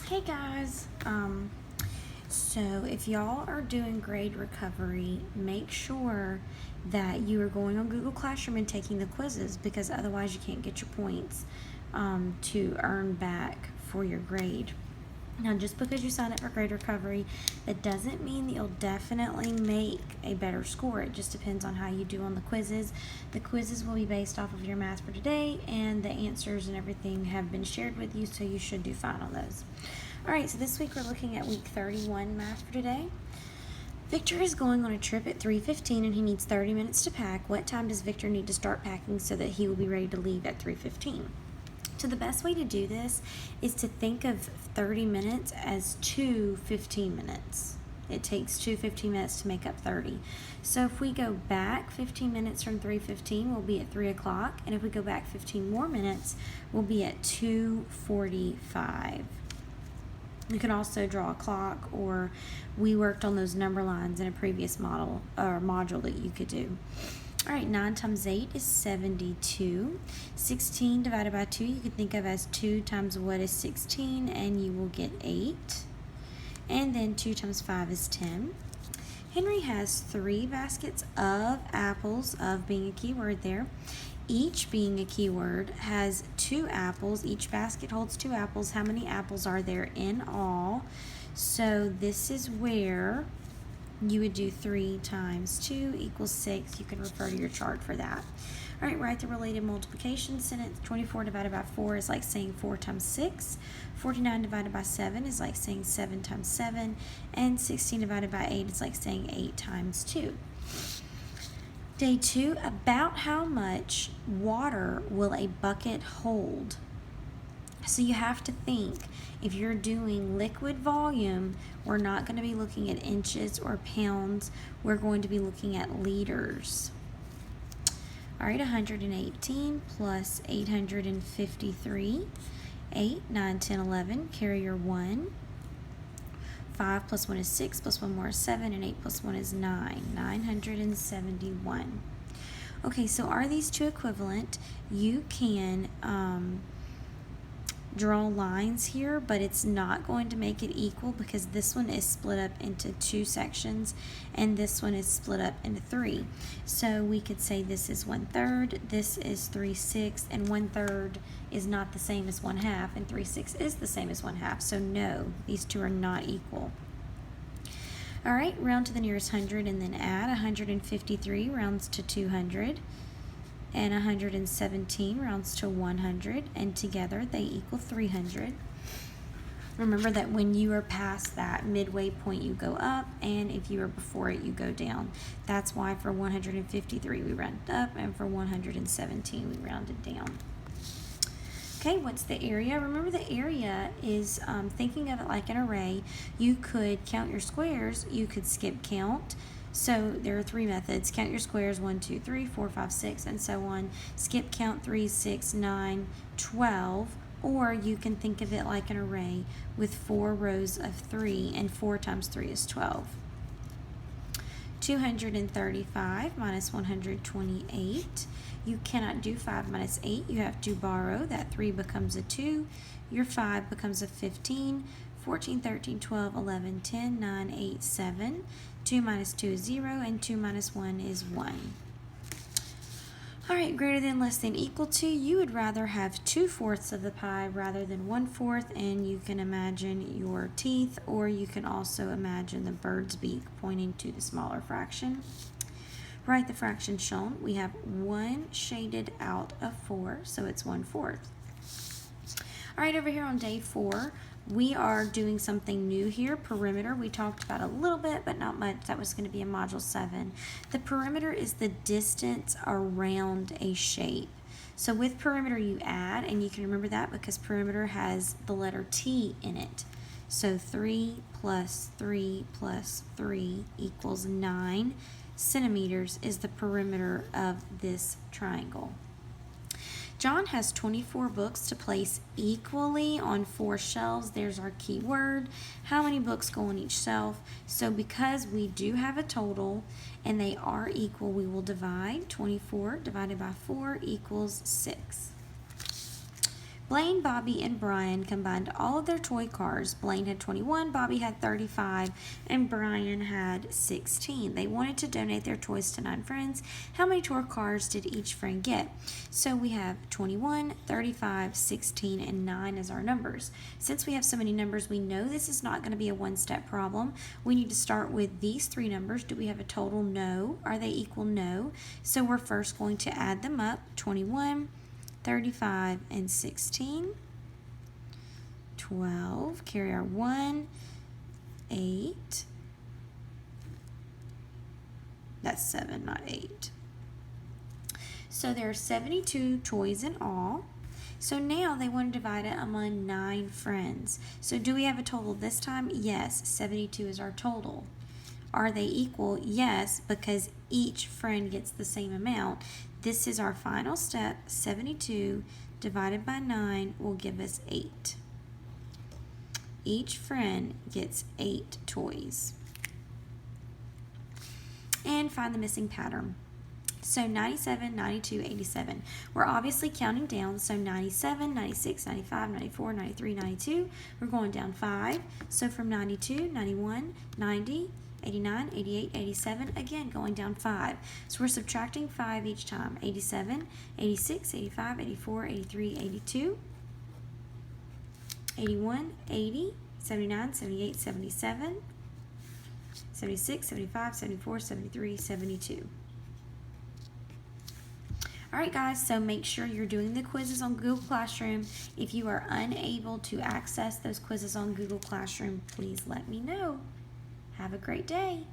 Hey guys, so if y'all are doing grade recovery, make sure that you are going on Google Classroom and taking the quizzes, because otherwise you can't get your points to earn back for your grade. Now, just because you sign up for grade recovery, that doesn't mean that you'll definitely make a better score. It just depends on how you do on the quizzes. The quizzes will be based off of your math for today, and the answers and everything have been shared with you, so you should do fine on those. All right, so this week we're looking at week 31 math for today. Victor is going on a trip at 3:15 and he needs 30 minutes to pack. What time does Victor need to start packing so that he will be ready to leave at 3:15? So the best way to do this is to think of 30 minutes as 2 15 minutes. It takes 2 15 minutes to make up 30. So if we go back 15 minutes from 3:15, we'll be at 3 o'clock. And if we go back 15 more minutes, we'll be at 2:45. You can also draw a clock, or we worked on those number lines in a previous model or module that you could do. All right, 9 times 8 is 72. 16 divided by 2, you can think of as 2 times what is 16, and you will get 8. And then 2 times 5 is 10. Henry has 3 baskets of apples, of being a keyword there. Each being a keyword has 2 apples. Each basket holds 2 apples. How many apples are there in all? So this is where you would do 3 times 2 equals 6. You can refer to your chart for that. All right, write the related multiplication sentence. 24 divided by 4 is like saying 4 times 6. 49 divided by 7 is like saying 7 times 7. And 16 divided by 8 is like saying 8 times 2. Day 2, about how much water will a bucket hold? So you have to think, if you're doing liquid volume, we're not going to be looking at inches or pounds. We're going to be looking at liters. All right, 118 plus 853. 8, 9, 10, 11. Carry your 1. 5 plus 1 is 6, plus 1 more is 7, and 8 plus 1 is 9. 971. Okay, so are these two equivalent? You can draw lines here, but it's not going to make it equal because this one is split up into 2 sections and this one is split up into 3. So we could say this is 1/3, this is 3/6, and 1/3 is not the same as 1/2, and 3/6 is the same as 1/2. So no, these two are not equal. All right, round to the nearest hundred and then add. 153 rounds to 200. And 117 rounds to 100, and together they equal 300. Remember that when you are past that midway point, you go up, and if you are before it, you go down. That's why for 153 we rounded up, and for 117 we rounded down. Okay, what's the area? Remember, the area is thinking of it like an array. You could count your squares, you could skip count. So there are 3 methods. Count your squares, 1, 2, 3, 4, 5, 6, and so on. Skip count 3, 6, 9, 12. Or you can think of it like an array with 4 rows of 3, and 4 times 3 is 12. 235 minus 128. You cannot do 5 minus 8. You have to borrow. That 3 becomes a 2. Your 5 becomes a 15. 14, 13, 12, 11, 10, 9, 8, 7. 2 minus 2 is 0, and 2 minus 1 is 1. All right, greater than, less than, equal to. You would rather have 2/4 of the pie rather than 1/4, and you can imagine your teeth, or you can also imagine the bird's beak pointing to the smaller fraction. Write the fraction shown. We have 1 shaded out of 4, so it's 1/4. All right, over here on day 4, we are doing something new here. Perimeter, we talked about a little bit, but not much. That was going to be in Module 7. The perimeter is the distance around a shape. So with perimeter, you add, and you can remember that because perimeter has the letter T in it. So 3 plus 3 plus 3 equals 9 centimeters is the perimeter of this triangle. John has 24 books to place equally on 4 shelves. There's our key word. How many books go on each shelf? So because we do have a total and they are equal, we will divide. 24 divided by 4 equals 6. Blaine, Bobby, and Brian combined all of their toy cars. Blaine had 21, Bobby had 35, and Brian had 16. They wanted to donate their toys to 9 friends. How many toy cars did each friend get? So we have 21, 35, 16, and 9 as our numbers. Since we have so many numbers, we know this is not going to be a one-step problem. We need to start with these 3 numbers. Do we have a total? No. Are they equal? No. So we're first going to add them up. 21, 35, and 16. 12. Carry our 1. 8. That's 7, not 8. So there are 72 toys in all. So now they want to divide it among 9 friends. So do we have a total this time? Yes, 72 is our total. Are they equal? Yes, because each friend gets the same amount. This is our final step. 72 divided by 9 will give us 8. Each friend gets 8 toys. And find the missing pattern. So 97, 92, 87. We're obviously counting down. So 97, 96, 95, 94, 93, 92. We're going down 5. So from 92, 91, 90, 89, 88, 87, again going down 5. So we're subtracting 5 each time. 87, 86, 85, 84, 83, 82, 81, 80, 79, 78, 77, 76, 75, 74, 73, 72. Alright guys, so make sure you're doing the quizzes on Google Classroom. If you are unable to access those quizzes on Google Classroom, please let me know. Have a great day.